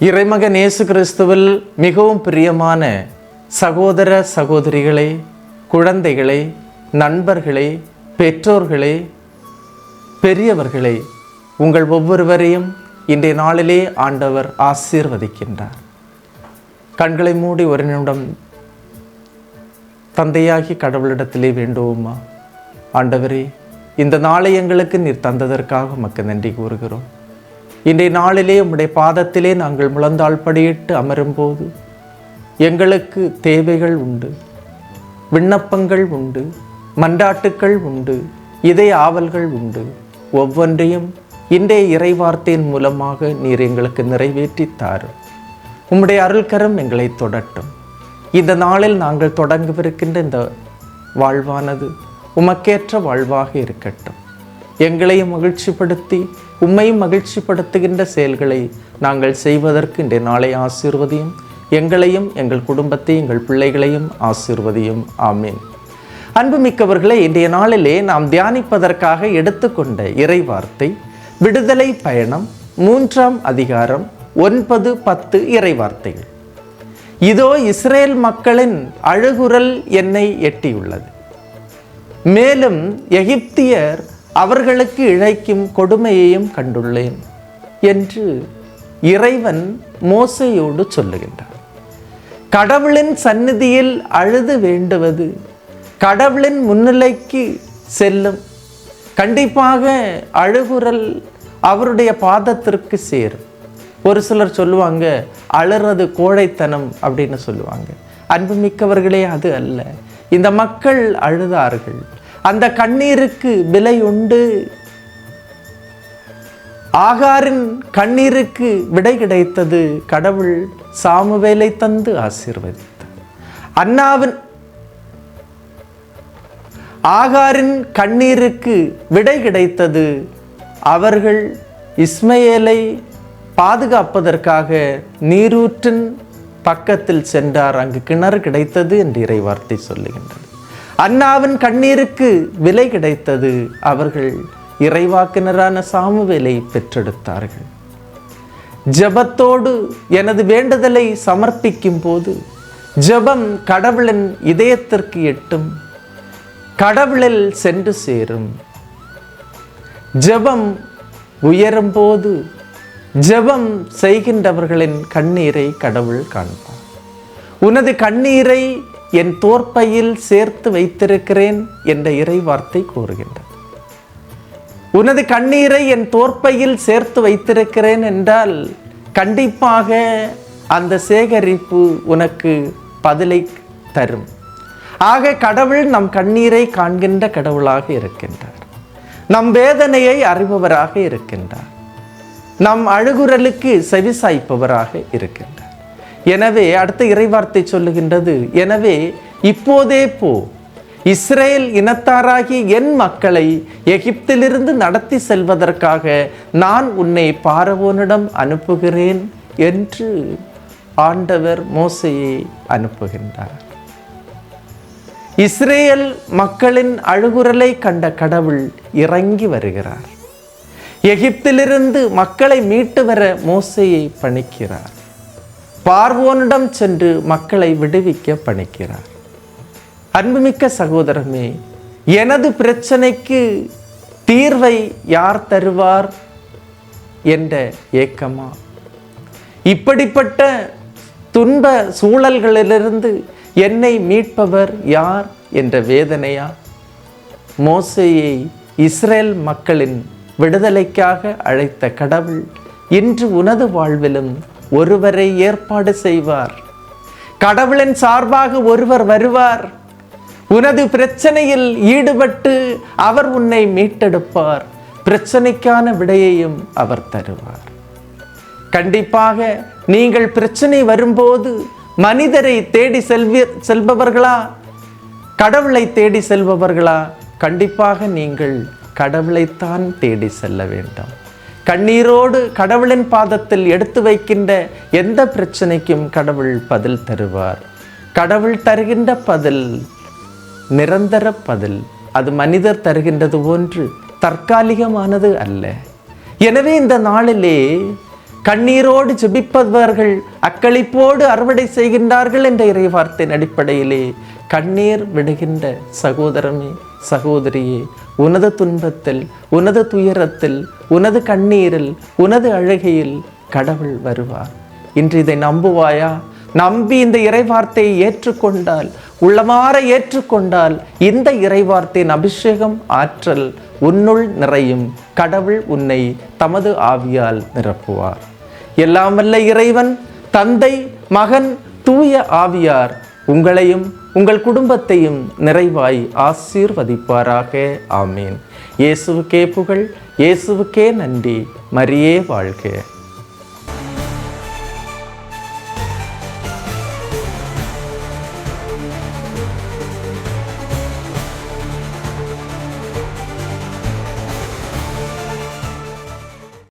இறைமகன் இயேசு கிறிஸ்துவில் மிகவும் பிரியமான சகோதர சகோதரிகளே, குழந்தைகளே, நண்பர்களே, பெற்றோர்களே, பெரியவர்களே, உங்கள் ஒவ்வொருவரையும் இன்றைய நாளிலே ஆண்டவர் ஆசீர்வதிக்கின்றார். கண்களை மூடி ஒரு நிமிடம் தந்தையாகி கடவுளிடத்திலே வேண்டுவோமா? ஆண்டவரே, இந்த நாளை எங்களுக்கு நீர் தந்ததற்காக உமக்கு நன்றி கூறுகிறோம். இன்றைய நாளிலே உம்முடைய பாதத்திலே நாங்கள் முழந்தாள் படியிட்டு அமரும்போது எங்களுக்கு தேவைகள் உண்டு, விண்ணப்பங்கள் உண்டு, மன்றாட்டுக்கள் உண்டு, இதய ஆவல்கள் உண்டு. ஒவ்வொன்றையும் இன்றைய இறைவார்த்தையின் மூலமாக நீர் எங்களுக்கு நிறைவேற்றி தாரும். உம்முடைய அருள்கரம் எங்களை தொடட்டும். இந்த நாளில் நாங்கள் தொடங்கவிருக்கின்ற இந்த வாழ்வானது உமக்கேற்ற வாழ்வாக இருக்கட்டும். எங்களையும் மகிழ்ச்சிப்படுத்தி உம்மையும் மகிழ்ச்சிப்படுத்துகின்ற செயல்களை நாங்கள் செய்வதற்கு இன்றைய நாளை ஆசீர்வதியும். எங்களையும் எங்கள் குடும்பத்தையும் எங்கள் பிள்ளைகளையும் ஆசீர்வதியும். ஆமீன். அன்புமிக்கவர்களே, இன்றைய நாளிலே நாம் தியானிப்பதற்காக எடுத்துக்கொண்ட இறைவார்த்தை விடுதலை பயணம் 3ஆம் அதிகாரம் 9, 10 இறைவார்த்தைகள். இதோ இஸ்ரேல் மக்களின் அழுகுரல் என்னை எட்டியுள்ளது. மேலும் எகிப்தியர் அவர்களுக்கு இழைக்கும் கொடுமையையும் கண்டுள்ளேன் என்று இறைவன் மோசேயோடு சொல்லுகின்றார். கடவுளின் சந்நிதியில் அழுது வேண்டுவது கடவுளின் முன்னிலைக்கு செல்லும். கண்டிப்பாக அழுகுரல் அவருடைய பாதத்திற்கு சேரும். ஒரு சிலர் சொல்லுவாங்க, அழுறது கோழைத்தனம் அப்படின்னு சொல்லுவாங்க. அன்புமிக்கவர்களே, அது அல்ல. இந்த மக்கள் அழுதார்கள். அந்த கண்ணீருக்கு விலை உண்டு. ஆகாரின் கண்ணீருக்கு விடை கிடைத்தது. கடவுள் சாமுவேலை தந்து ஆசீர்வதித்தார். ஆகாரின் கண்ணீருக்கு விடை கிடைத்தது. அவர்கள் இஸ்மவேலை பாதுகாப்பதற்காக நீரூற்றின் பக்கத்தில் சென்றார். அங்கு கிணறு கிடைத்தது என்று இறைவார்த்தை சொல்லுகின்றது. அன்னாவின் கண்ணீருக்கு விலை கிடைத்தது. அவர்கள் இறைவாக்கினரான சாமுவேலை பெற்றெடுத்தார்கள். ஜெபத்தோடு எனது வேண்டுதலை சமர்ப்பிக்கும் போது ஜெபம் கடவுளின் இதயத்திற்கு எட்டும், கடவுளில் சென்று சேரும். ஜெபம் உயரும் போது ஜெபம் செய்கின்றவர்களின் கண்ணீரை கடவுள் காண்பார். உனது கண்ணீரை என் தோற்பையில் சேர்த்து வைத்திருக்கிறேன் என்ற இறைவார்த்தை கூறுகின்றது. உனது கண்ணீரை என் தோற்பையில் சேர்த்து வைத்திருக்கிறேன் என்றால் கண்டிப்பாக அந்த சேகரிப்பு உனக்கு பதிலை தரும். ஆக கடவுள் நம் கண்ணீரை காண்கின்ற கடவுளாக இருக்கின்றார். நம் வேதனையை அறிபவராக இருக்கின்றார். நம் அழுகுரலுக்கு செவிசாய்ப்பவராக இருக்கின்றார். எனவே அடுத்த இறைவார்த்தை சொல்லுகின்றது, எனவே இப்போதே போ, இஸ்ரேல் இனத்தாராகி என் மக்களை எகிப்திலிருந்து நடத்தி செல்வதற்காக நான் உன்னை பார்வோனிடம் அனுப்புகிறேன் என்று ஆண்டவர் மோசேயை அனுப்புகின்றார். இஸ்ரேல் மக்களின் அழுகுரலை கண்ட கடவுள் இறங்கி வருகிறார். எகிப்திலிருந்து மக்களை மீட்டு வர மோசேயை பணிக்கிறார். பார்வோனிடம் சென்று மக்களை விடுவிக்க பணிக்கிறார். அன்புமிக்க சகோதரமே, எனது பிரச்சனைக்கு தீர்வை யார் தருவார் என்ற ஏக்கமா? இப்படிப்பட்ட துன்ப சூழல்களிலிருந்து என்னை மீட்பவர் யார் என்ற வேதனையா? மோசேயை இஸ்ரேல் மக்களின் விடுதலைக்காக அழைத்த கடவுள் இன்று உனது வாழ்விலும் ஒருவரை ஏற்பாடு செய்வார். கடவுளின் சார்பாக ஒருவர் வருவார். உனது பிரச்சனையில் ஈடுபட்டு அவர் உன்னை மீட்டெடுப்பார். பிரச்சனைக்கான விடையையும் அவர் தருவார். கண்டிப்பாக நீங்கள் பிரச்சனை வரும்போது மனிதரை தேடி செல்பவர்களா, கடவுளை தேடி செல்பவர்களா? கண்டிப்பாக நீங்கள் கடவுளைத்தான் தேடி செல்ல வேண்டும். கண்ணீரோடு கடவுளின் பாதத்தில் எடுத்து வைக்கின்ற எந்த பிரச்சனைக்கும் கடவுள் பதில் தருவார். கடவுள் தருகின்ற பதில் நிரந்தர பதில். அது மனிதர் தருகின்றது போன்று தற்காலிகமானது அல்ல. எனவே இந்த நாளிலே கண்ணீரோடு ஜெபிப்பவர்கள் அக்களிப்போடு அறுவடை செய்கின்றார்கள் என்ற இறைவார்த்தையின் அடிப்படையிலே கண்ணீர் விடுகின்ற சகோதரமே, சகோதரியே, உனது துன்பத்தில், உனது துயரத்தில், உனது கண்ணீரில், உனது அழுகையில் கடவுள் வருவார். இன்று இதை நம்புவாயா? நம்பி இந்த இறைவார்த்தையை ஏற்றுக்கொண்டால், உள்ளமாற ஏற்றுக்கொண்டால், இந்த இறைவார்த்தையின் அபிஷேகம், ஆற்றல் உன்னுள் நிறையும். கடவுள் உன்னை தமது ஆவியால் நிரப்புவார். எல்லாம் வல்ல இறைவன், தந்தை, மகன், தூய ஆவியார் உங்களையும் உங்கள் குடும்பத்தையும் நிறைவாய் ஆசீர்வதிப்பாராக. ஆமீன். இயேசுவுக்கே புகழ், இயேசுவுக்கே நன்றி. மரியே வாழ்க.